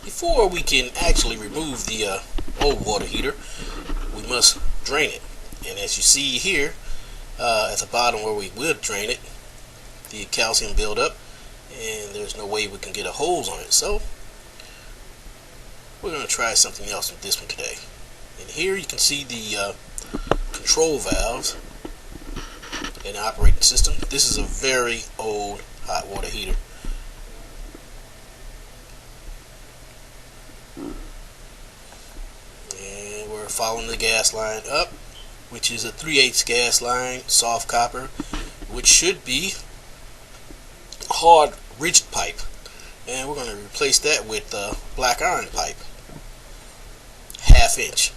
before we can actually remove the old water heater, we must drain it. And as you see here at the bottom where we would drain it, the calcium buildup, and there's no way we can get a hose on it. So we're going to try something else with this one today. And here you can see the control valves in the operating system. This is a very old hot water heater. And we're following the gas line up, which is a 3/8 gas line, soft copper, which should be hard rigid pipe. And we're going to replace that with black iron pipe, 1/2 inch.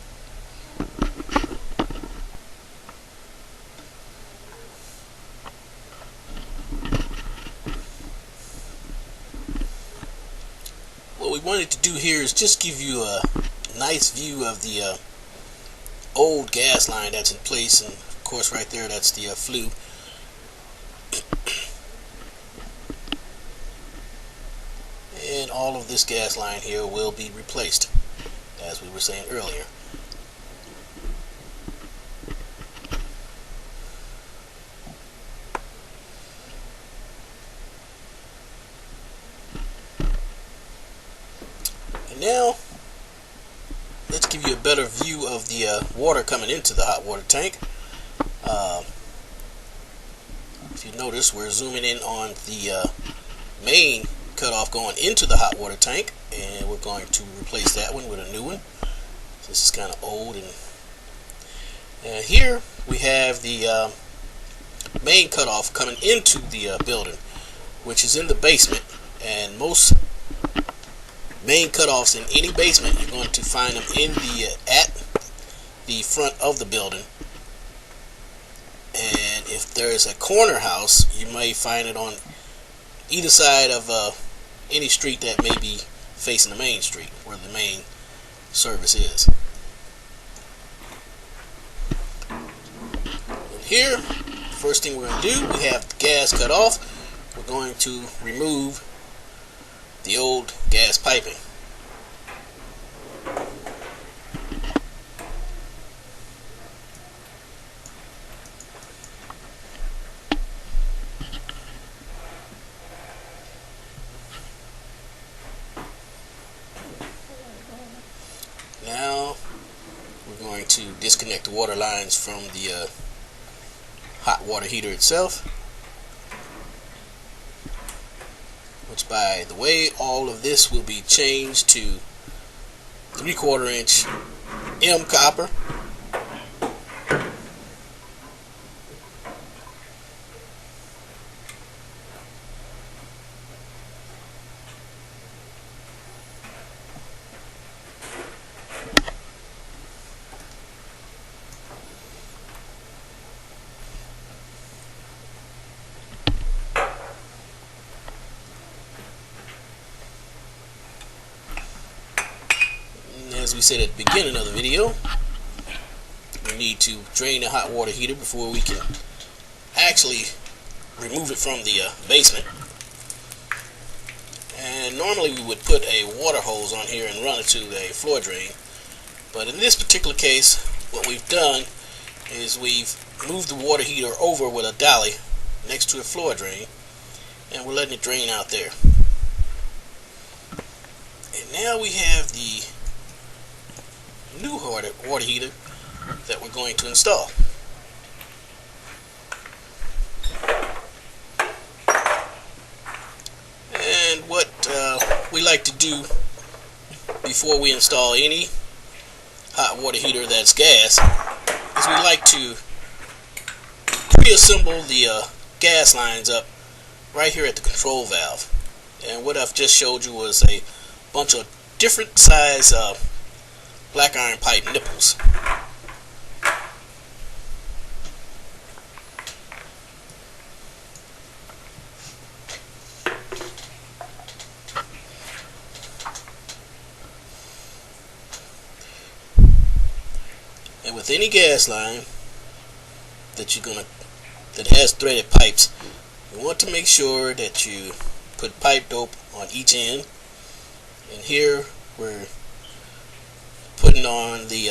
What we wanted to do here is just give you a nice view of the old gas line that's in place, and of course right there that's the Flue. And all of this gas line here will be replaced, as we were saying earlier. And now let's give you a better view of the water coming into the hot water tank. If you notice, we're zooming in on the main cutoff going into the hot water tank, and we're going to replace that one with a new one. This is kind of old. And here we have the main cutoff coming into the building, which is in the basement. And most main cutoffs in any basement, you're going to find them in the at the front of the building. And if there is a corner house, you may find it on either side of any street that may be facing the main street where the main service is. And here, first thing we're going to do, we have the gas cut off. We're going to remove the old gas piping. Now we're going to disconnect the water lines from the hot water heater itself, which, by the way, all of this will be changed to 3/4 inch M copper. As we said at the beginning of the video, we need to drain the hot water heater before we can actually remove it from the basement. And normally we would put a water hose on here and run it to a floor drain, but in this particular case, what we've done is we've moved the water heater over with a dolly next to a floor drain, and we're letting it drain out there. And now we have the new water heater that we're going to install. And what we like to do before we install any hot water heater that's gas is we like to pre-assemble the gas lines up right here at the control valve. And what I've just showed you was a bunch of different size black iron pipe nipples. And with any gas line that that has threaded pipes, you want to make sure that you put pipe dope on each end. And here we're putting on the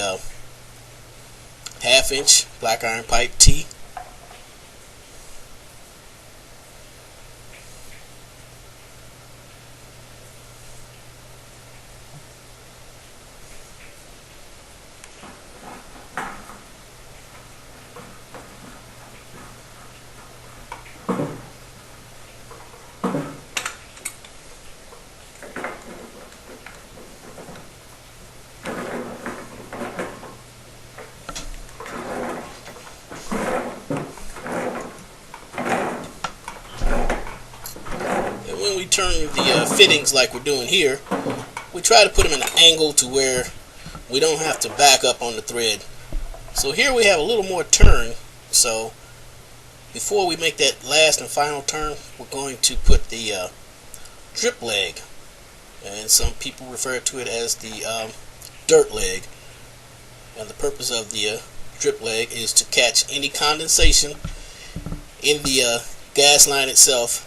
1/2 inch black iron pipe T. When we turn the fittings like we're doing here, we try to put them in an angle to where we don't have to back up on the thread. So here we have a little more turn, so before we make that last and final turn, we're going to put the drip leg, and some people refer to it as the dirt leg. And the purpose of the drip leg is to catch any condensation in the gas line itself,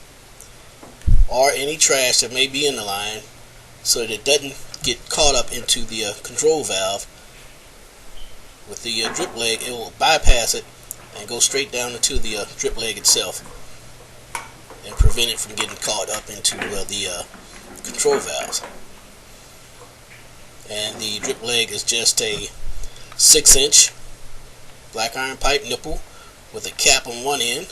or any trash that may be in the line, so that it doesn't get caught up into the control valve. With the drip leg, it will bypass it and go straight down into the drip leg itself and prevent it from getting caught up into the control valves. And the drip leg is just a 6 inch black iron pipe nipple with a cap on one end.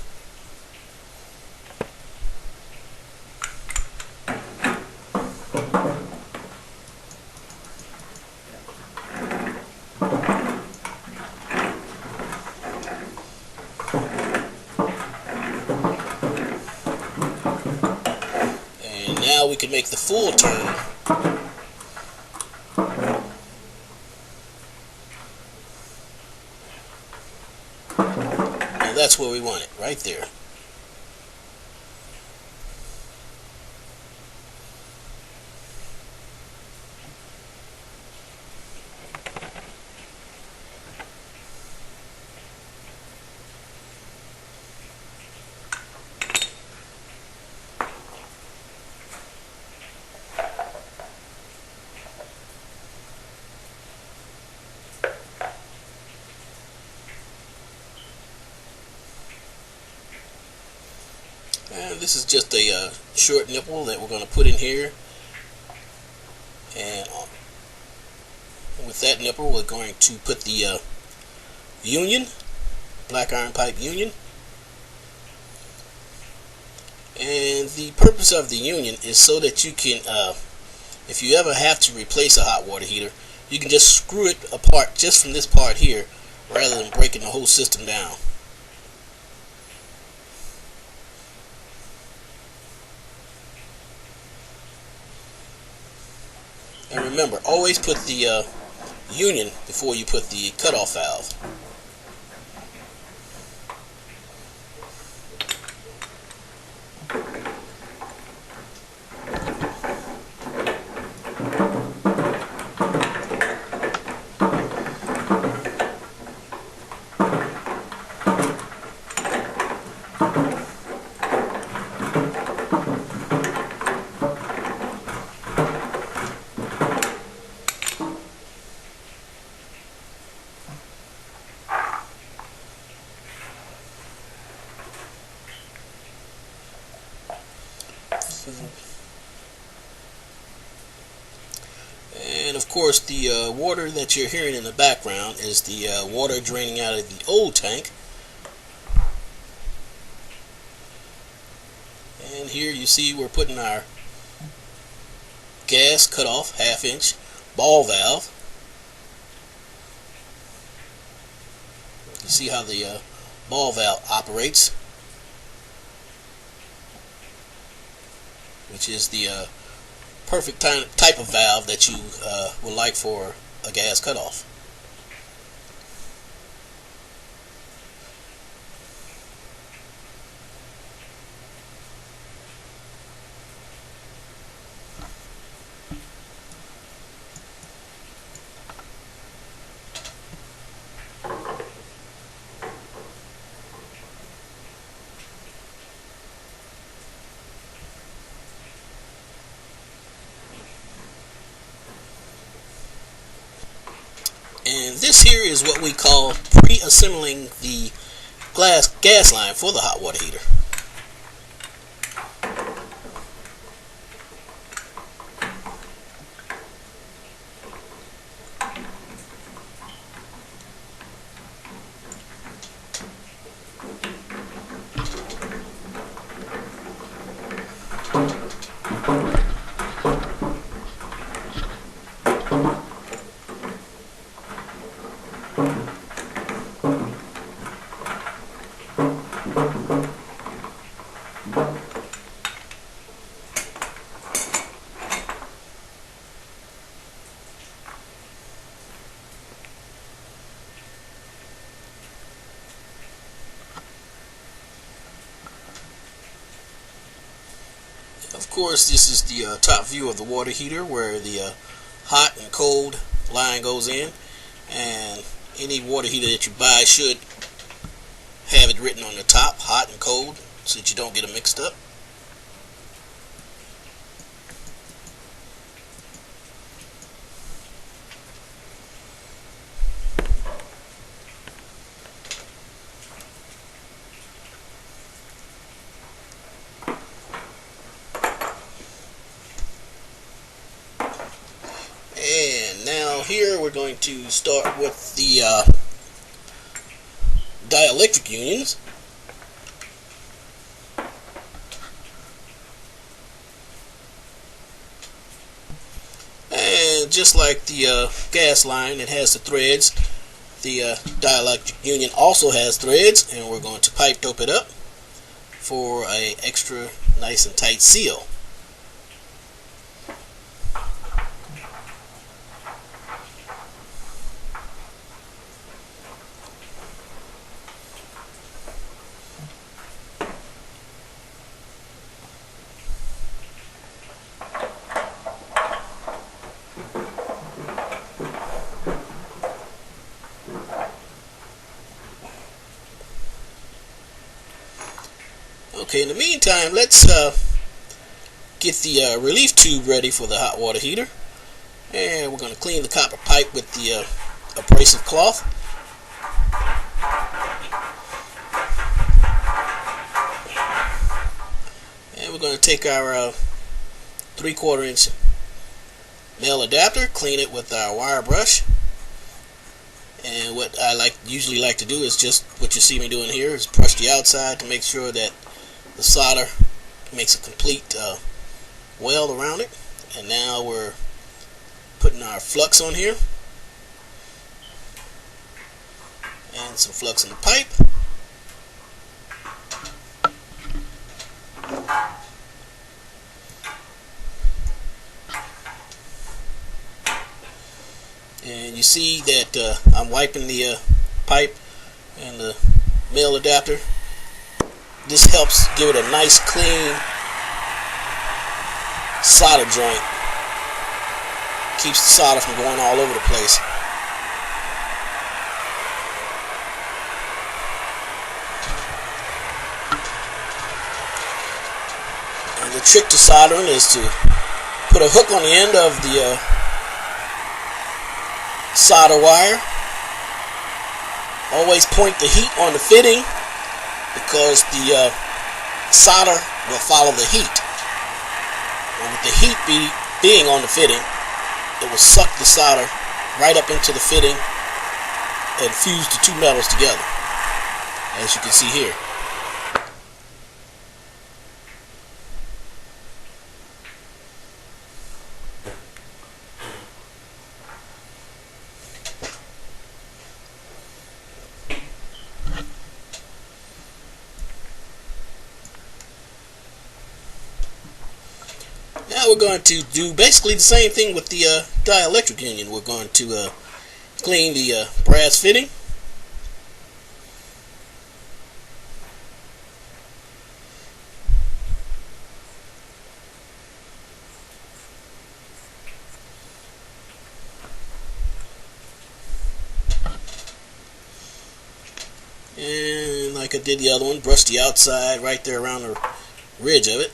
Now we can make the full turn. And that's where we want it, right there. And this is just a short nipple that we're going to put in here, and with that nipple we're going to put the union, black iron pipe union. And the purpose of the union is so that you can, if you ever have to replace a hot water heater, you can just screw it apart just from this part here, rather than breaking the whole system down. And remember, always put the union before you put the cutoff valve. And of course, the water that you're hearing in the background is the water draining out of the old tank. And here you see we're putting our gas cutoff 1/2 inch ball valve. You see how the ball valve operates, which is the perfect type of valve that you would like for a gas cutoff. And this here is what we call pre-assembling the gas line for the hot water heater. Of course, this is the top view of the water heater where the hot and cold line goes in, and any water heater that you buy should have it written on the top, hot and cold, so that you don't get them mixed up. And now here we're going to start with the dielectric unions. And just like the gas line, it has the threads. The dielectric union also has threads, and we're going to pipe dope it up for a extra nice and tight seal. Okay, in the meantime, let's get the relief tube ready for the hot water heater. And we're going to clean the copper pipe with the abrasive cloth. And we're going to take our 3/4 inch male adapter, clean it with our wire brush. And what I usually like to do is just what you see me doing here, is brush the outside to make sure that the solder makes a complete weld around it. And now we're putting our flux on here, and some flux in the pipe. And you see that I'm wiping the pipe and the male adapter. This helps give it a nice clean solder joint. Keeps the solder from going all over the place. And the trick to soldering is to put a hook on the end of the solder wire. Always point the heat on the fitting, because the solder will follow the heat. And with the heat being on the fitting, it will suck the solder right up into the fitting and fuse the two metals together, as you can see here. Now we're going to do basically the same thing with the dielectric union. We're going to clean the brass fitting. And like I did the other one, brush the outside right there around the ridge of it.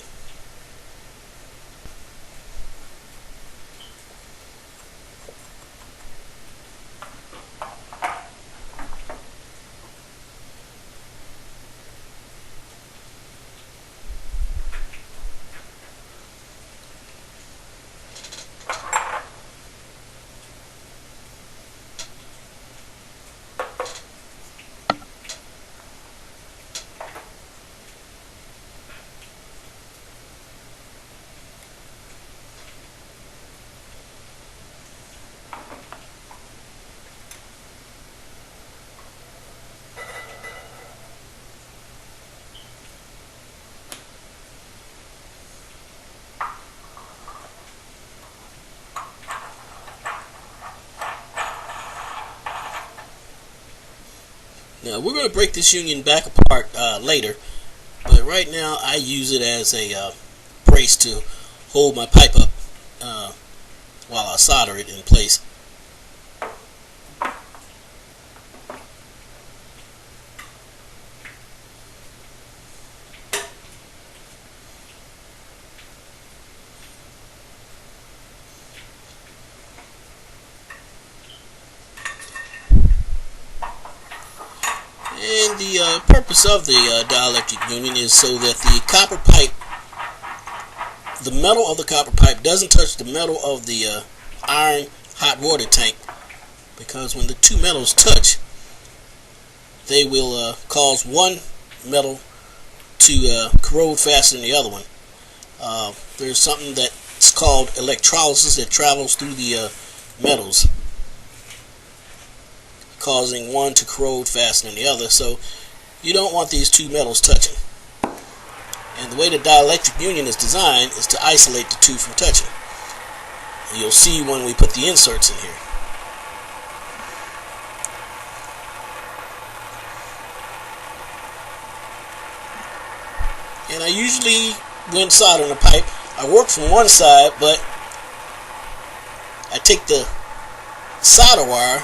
Now we're going to break this union back apart later, but right now I use it as a brace to hold my pipe up while I solder it in place. And the purpose of the dielectric union is so that the copper pipe, the metal of the copper pipe doesn't touch the metal of the iron hot water tank, because when the two metals touch, they will cause one metal to corrode faster than the other one. There's something that's called electrolysis that travels through the metals, causing one to corrode faster than the other. So you don't want these two metals touching. And the way the dielectric union is designed is to isolate the two from touching. And you'll see when we put the inserts in here. And I usually, when soldering a pipe, I work from one side, but I take the solder wire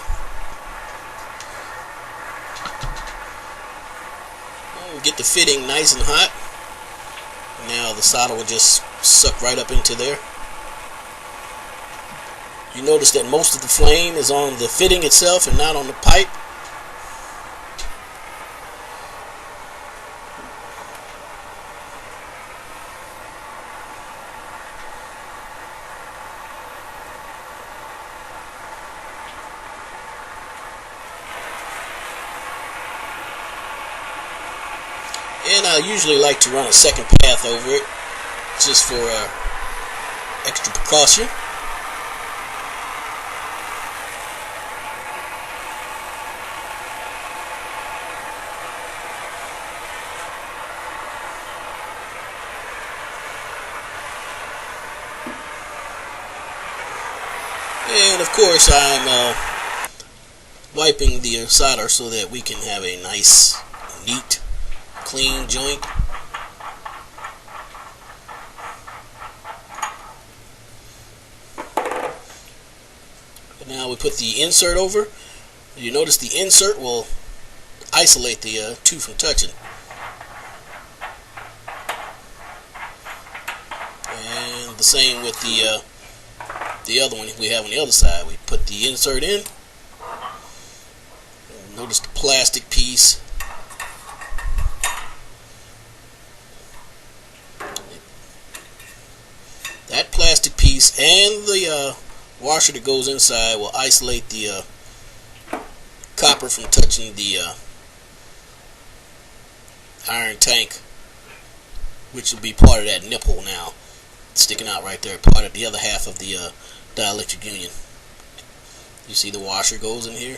and get the fitting nice and hot. Now the solder will just suck right up into there. You notice that most of the flame is on the fitting itself and not on the pipe. And I usually like to run a second path over it, just for extra precaution. And of course I'm wiping the solder so that we can have a nice, neat, clean joint. And now we put the insert over. You notice the insert will isolate the two from touching. And the same with the other one we have on the other side. We put the insert in. And notice the plastic piece. That plastic piece and the washer that goes inside will isolate the copper from touching the iron tank, which will be part of that nipple now, sticking out right there, part of the other half of the dielectric union. You see the washer goes in here.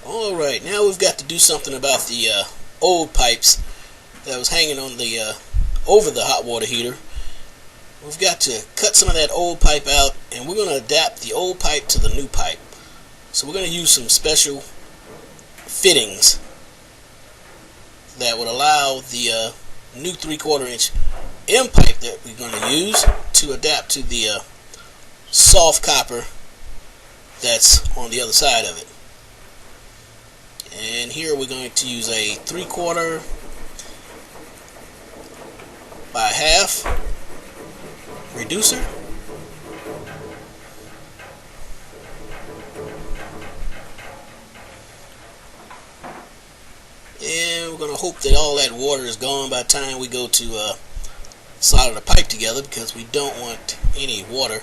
Alright, now we've got to do something about the old pipes that was hanging on the over the hot water heater. We've got to cut some of that old pipe out, and we're going to adapt the old pipe to the new pipe. So we're going to use some special fittings that would allow the new 3/4 inch M pipe that we're going to use to adapt to the soft copper that's on the other side of it. And here we're going to use a 3/4 by 1/2 reducer. And we're going to hope that all that water is gone by the time we go to solder the pipe together, because we don't want any water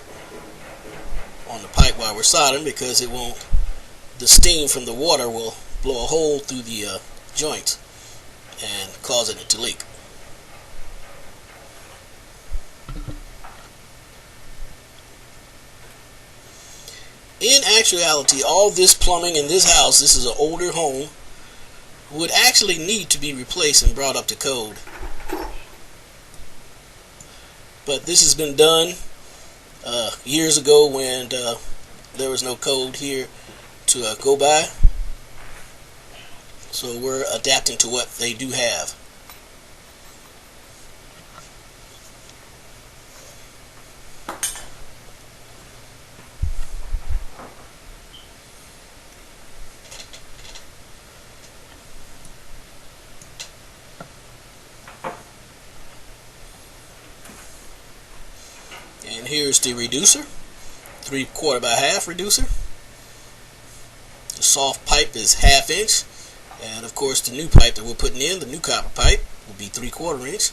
on the pipe while we're soldering, because it won't, the steam from the water will blow a hole through the joints and causing it to leak. in actuality, all this plumbing in this house, this is an older home, would actually need to be replaced and brought up to code. But this has been done years ago when there was no code here to go by. So we're adapting to what they do have. And here's the reducer, 3/4 by half reducer. The soft pipe is 1/2 inch, and of course the new pipe that we're putting in, the new copper pipe, will be 3/4 inch.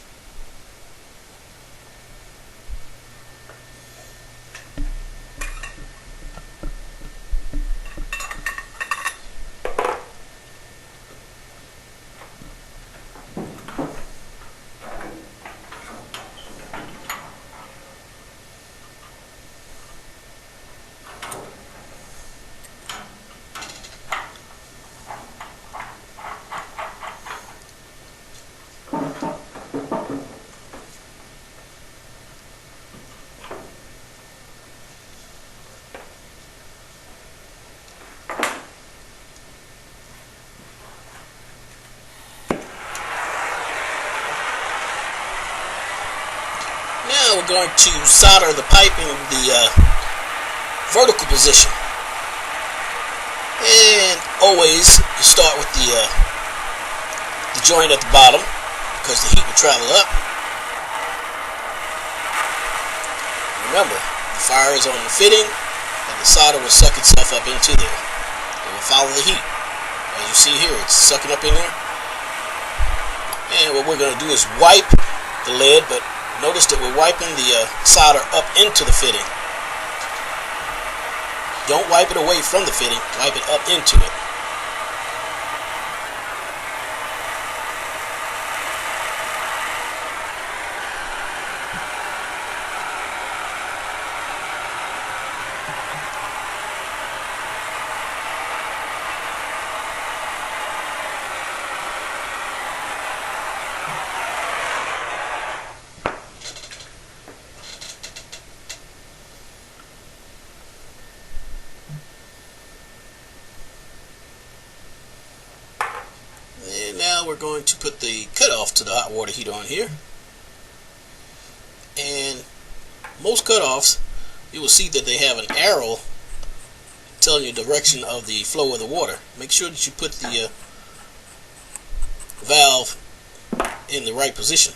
Now we're going to solder the pipe in the vertical position. And always you start with the joint at the bottom because the heat will travel up. Remember, the fire is on the fitting and the solder will suck itself up into there. It will follow the heat. As you see here, it's sucking up in there. And what we're going to do is wipe the lid, but notice that we're wiping the solder up into the fitting. Don't wipe it away from the fitting, wipe it up into it. And now we're going to put the cutoff to the hot water heater on here. And most cutoffs, you will see that they have an arrow telling you the direction of the flow of the water. Make sure that you put the valve in the right position.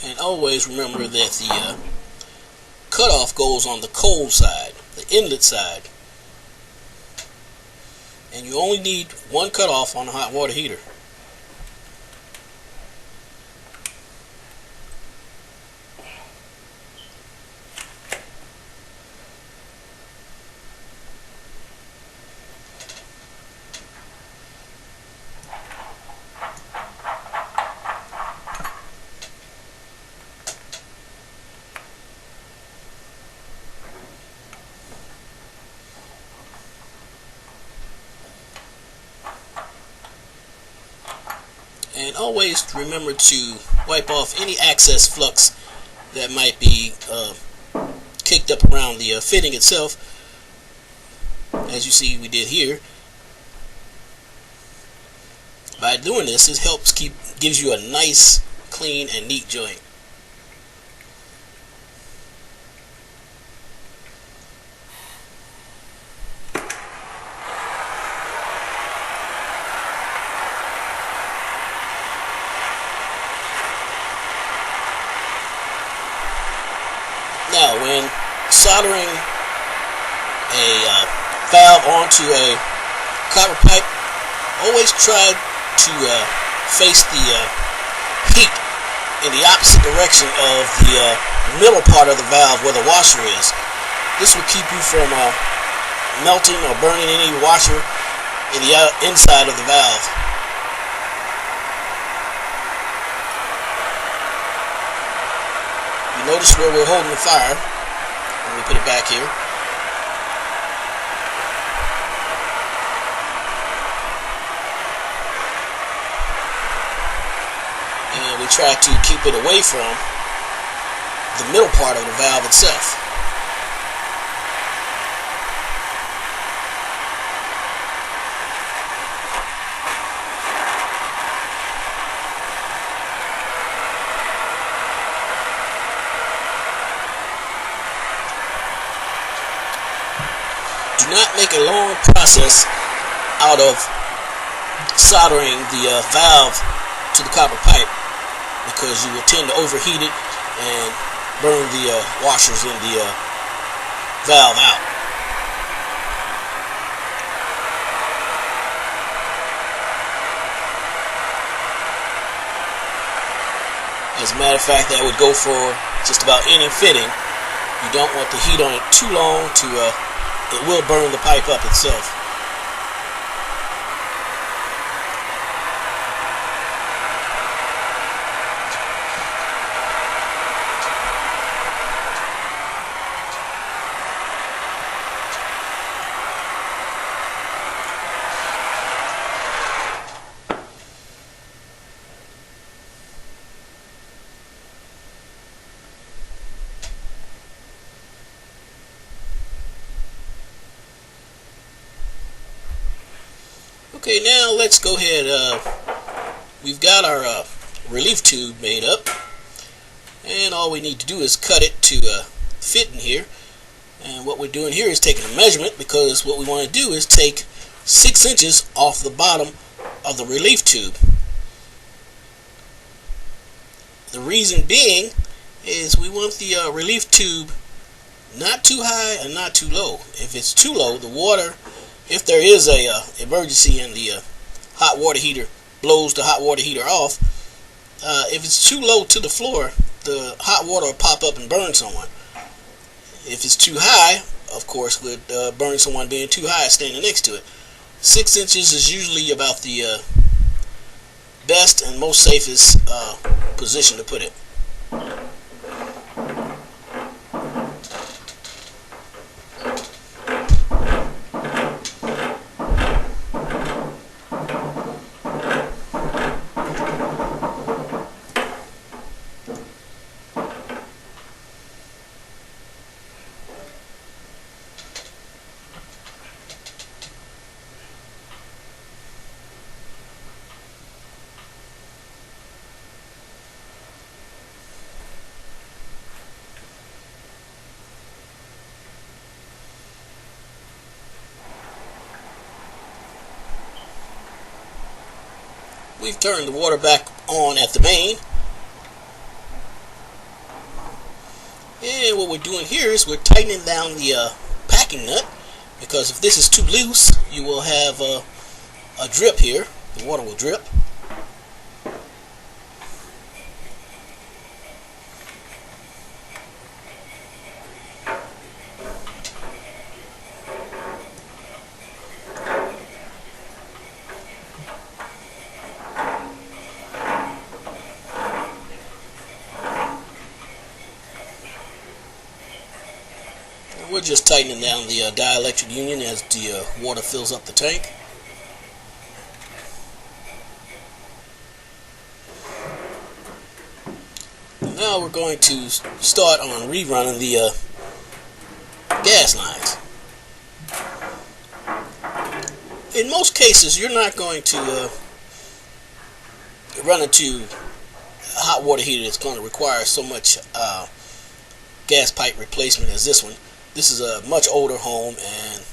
And always remember that the cutoff goes on the cold side, the inlet side. And you only need one cutoff on a hot water heater. And always remember to wipe off any excess flux that might be kicked up around the fitting itself. As you see we did here. By doing this, it helps gives you a nice, clean, and neat joint. Now, when soldering a valve onto a copper pipe, always try to face the heat in the opposite direction of the middle part of the valve where the washer is. This will keep you from melting or burning any washer in the inside of the valve. You notice where we're holding the fire. Let me put it back here. And we try to keep it away from the middle part of the valve itself. Do not make a long process out of soldering the valve to the copper pipe, because you will tend to overheat it and burn the washers in the valve out. As a matter of fact, that would go for just about any fitting. You don't want the heat on it too long to it will burn the pipe up itself. Okay, now let's go ahead. We've got our relief tube made up, and all we need to do is cut it to fit in here. And what we're doing here is taking a measurement, because what we want to do is take 6 inches off the bottom of the relief tube. The reason being is we want the relief tube not too high and not too low. If it's too low, the water, if there is a emergency and the hot water heater blows the hot water heater off, if it's too low to the floor, the hot water will pop up and burn someone. If it's too high, of course, would burn someone being too high standing next to it. 6 inches is usually about the best and most safest position to put it. We've turned the water back on at the main, and what we're doing here is we're tightening down the packing nut, because if this is too loose, you will have a drip here. The water will drip. We're just tightening down the dielectric union as the water fills up the tank. Now we're going to start on rerunning the gas lines. In most cases, you're not going to run into a hot water heater that's going to require so much gas pipe replacement as this one. This is a much older home, and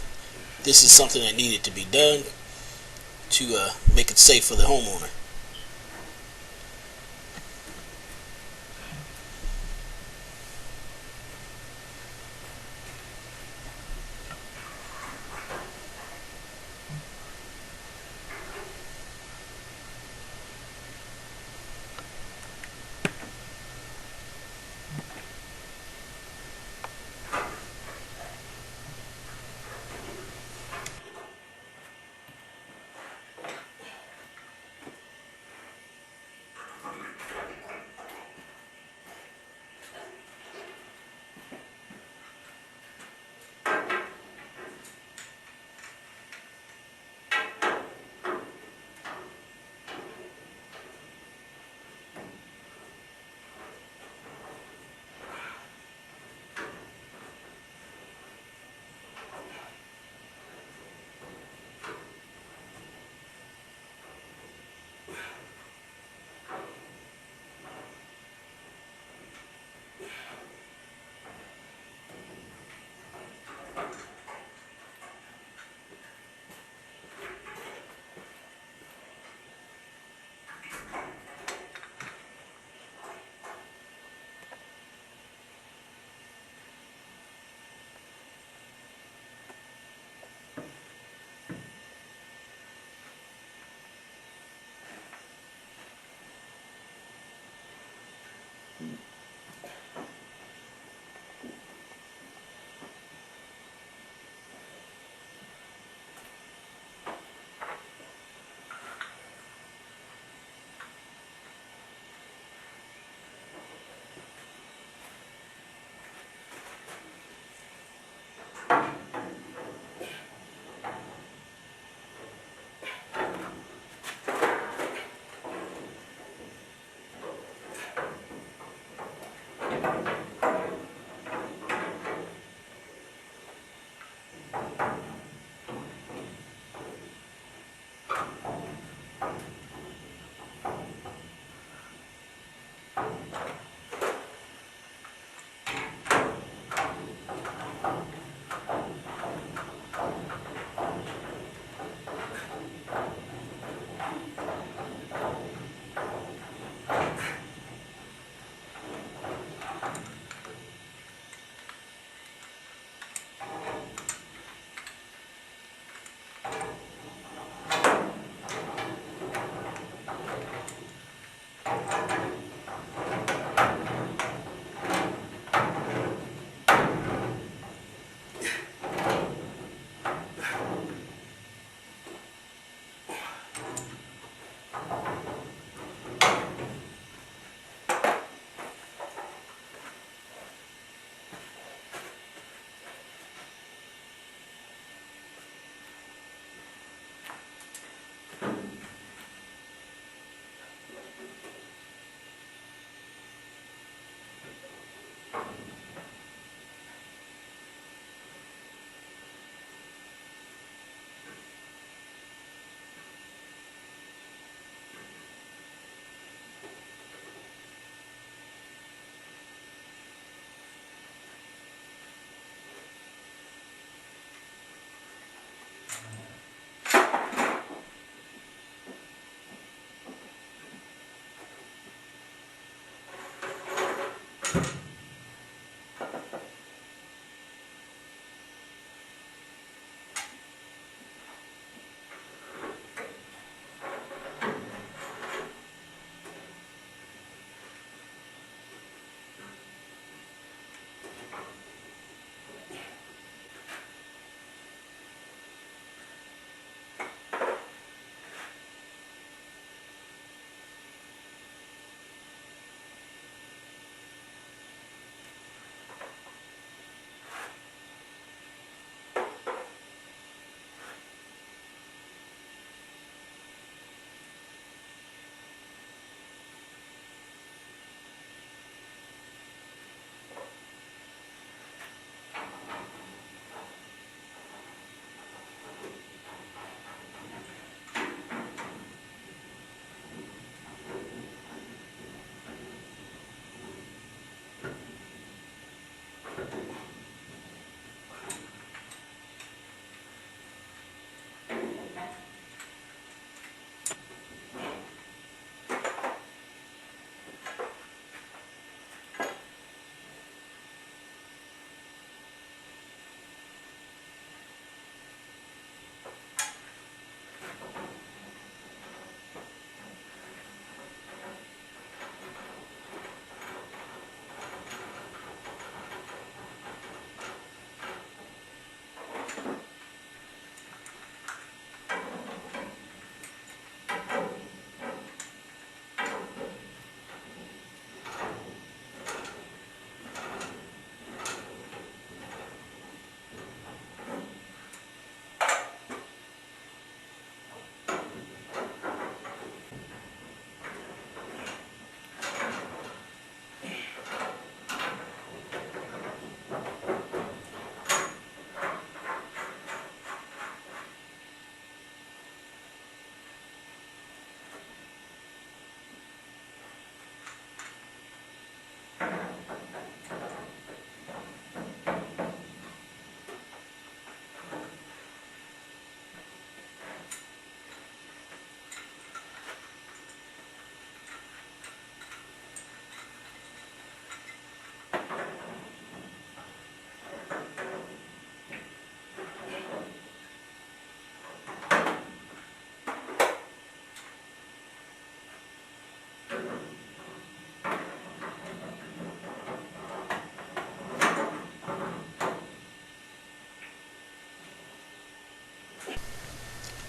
this is something that needed to be done to make it safe for the homeowner.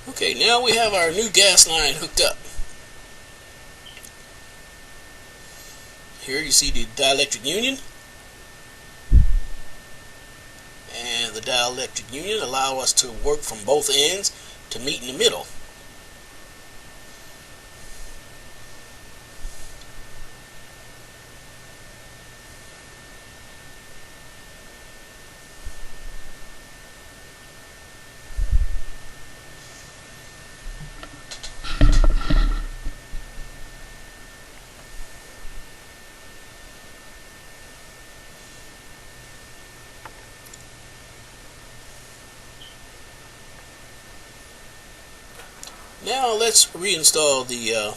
Okay, now we have our new gas line hooked up. Here you see the dielectric union, and the dielectric union allow us to work from both ends to meet in the middle. Now let's reinstall the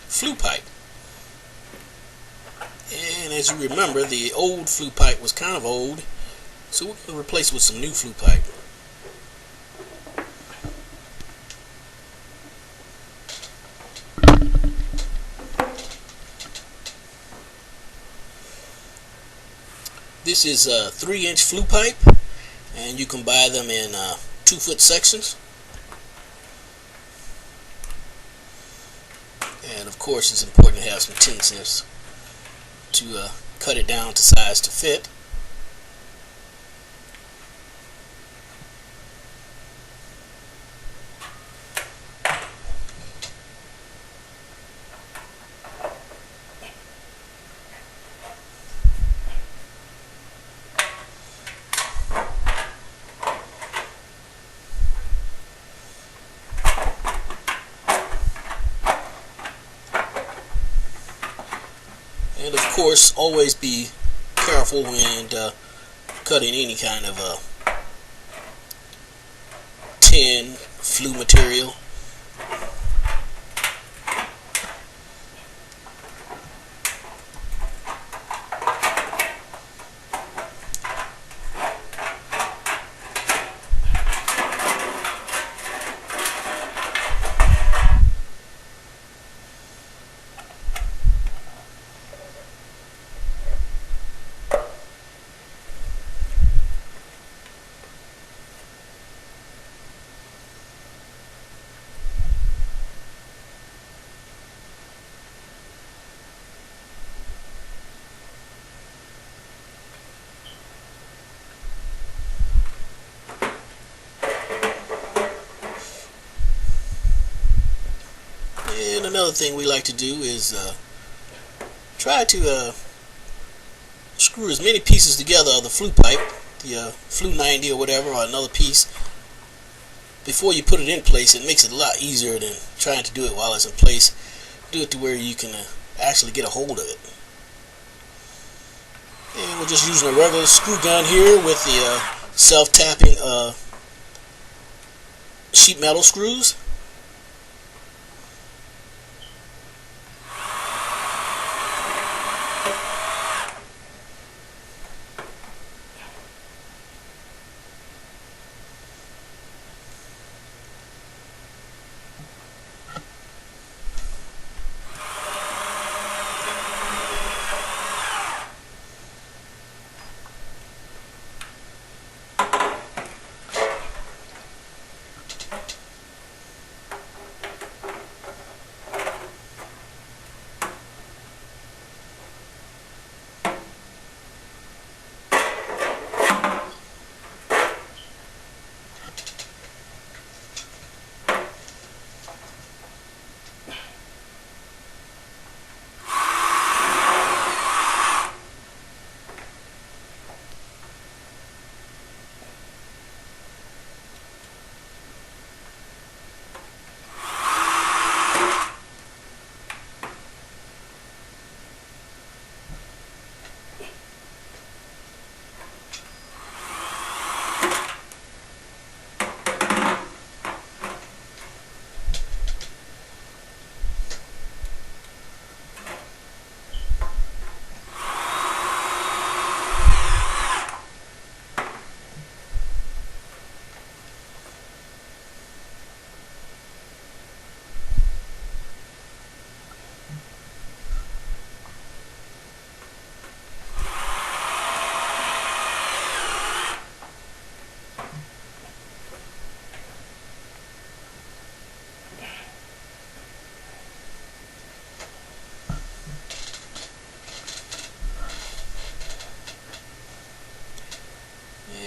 flue pipe. And as you remember, the old flue pipe was kind of old, so we're going to replace it with some new flue pipe. This is a 3-inch flue pipe, and you can buy them in 2-foot sections. And of course, it's important to have some tensioners to cut it down to size to fit. And of course, always be careful when cutting any kind of tin flue material. another thing we like to do is try to screw as many pieces together of the flue pipe, the Flue 90 or whatever, or another piece, before you put it in place. It makes it a lot easier than trying to do it while it's in place. Do it to where you can actually get a hold of it. And we're just using a regular screw gun here with the self-tapping sheet metal screws.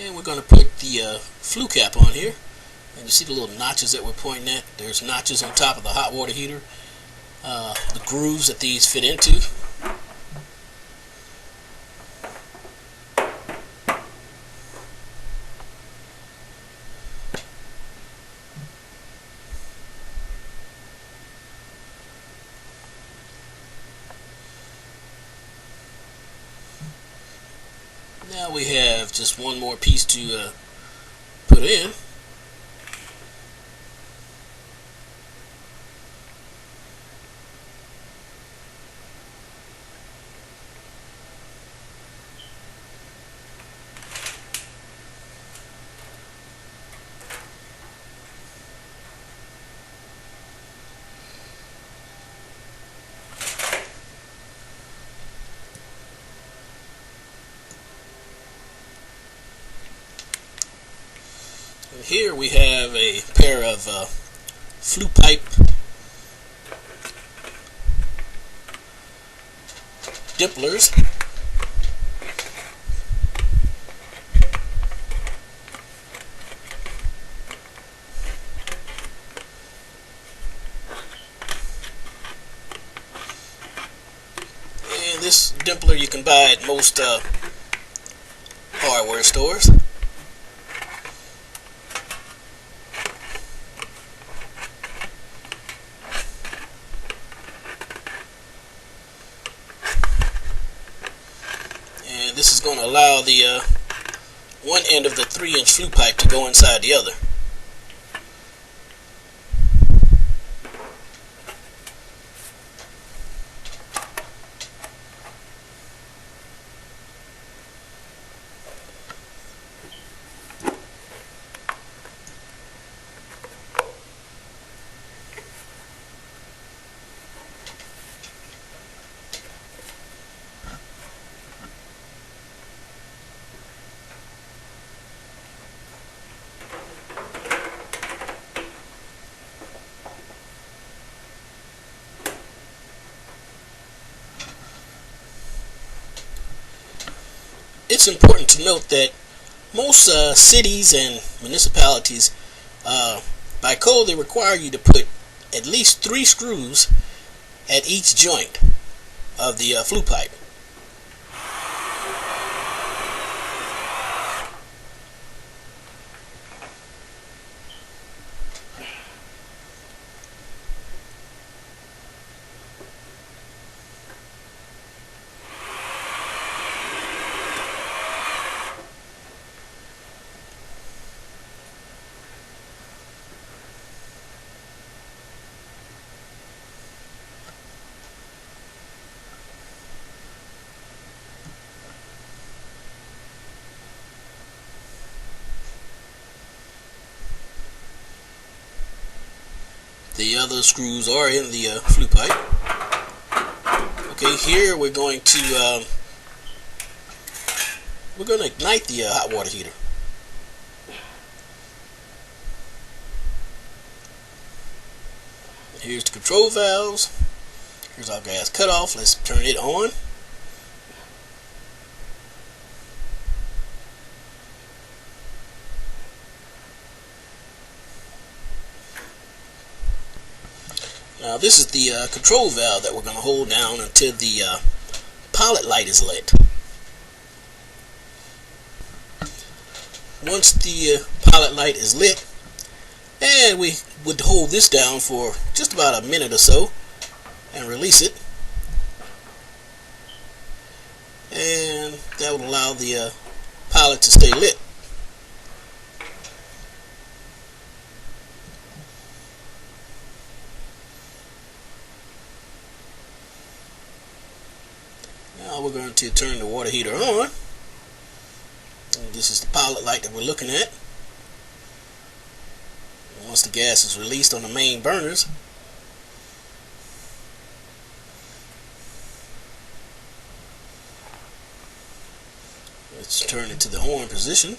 And we're going to put the flue cap on here. And you see the little notches that we're pointing at? There's notches on top of the hot water heater. The grooves that these fit into. Now we have just one more piece to put in. Here we have a pair of flue pipe dimplers. And this dimpler you can buy at most hardware stores. This is going to allow the one end of the 3-inch flue pipe to go inside the other. It's important to note that most cities and municipalities, by code, they require you to put at least 3 screws at each joint of the flue pipe. The other screws are in the flue pipe. Okay, here we're going to ignite the hot water heater. Here's the control valves. Here's our gas cutoff. Let's turn it on. Now this is the control valve that we're going to hold down until the pilot light is lit. Once the pilot light is lit, and we would hold this down for just about a minute or so and release it, and that would allow the pilot to stay lit. Now we're going to turn the water heater on. And this is the pilot light that we're looking at. Once the gas is released on the main burners, let's turn it to the on position.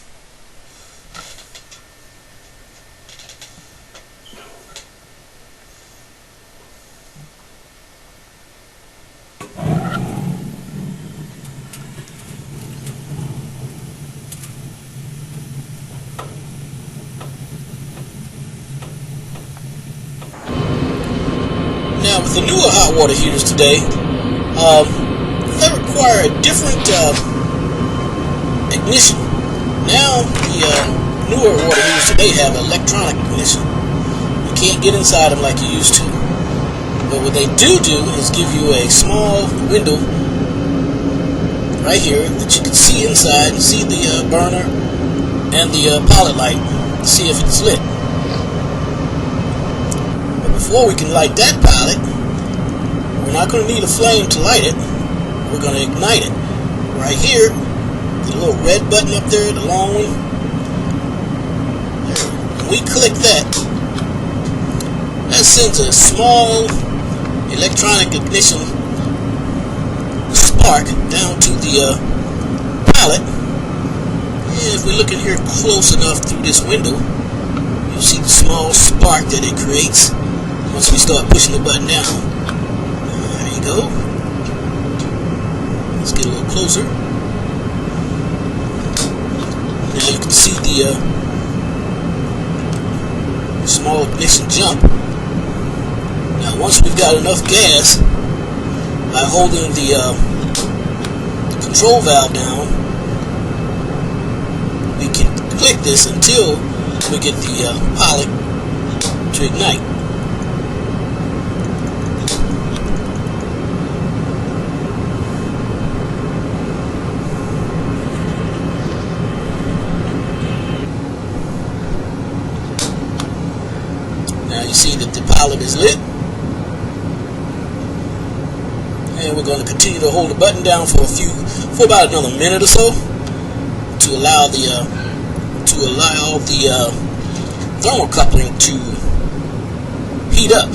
Now with the newer hot water heaters today, they require a different ignition. Now the newer water heaters today have electronic ignition. You can't get inside them like you used to. But what they do is give you a small window right here that you can see inside and see the burner and the pilot light to see if it's lit. Before we can light that pilot, we're not going to need a flame to light it. We're going to ignite it. Right here, the little red button up there, the long one. There. When we click that, that sends a small electronic ignition spark down to the pilot. And if we look in here close enough through this window, you'll see the small spark that it creates once we start pushing the button down. There you go. Let's get a little closer. Now you can see the small ignition jump. Now once we've got enough gas, by holding the control valve down, we can click this until we get the pilot to ignite. Now you see that the pilot is lit, and we're going to continue to hold the button down for about another minute or so to allow the thermal coupling to heat up.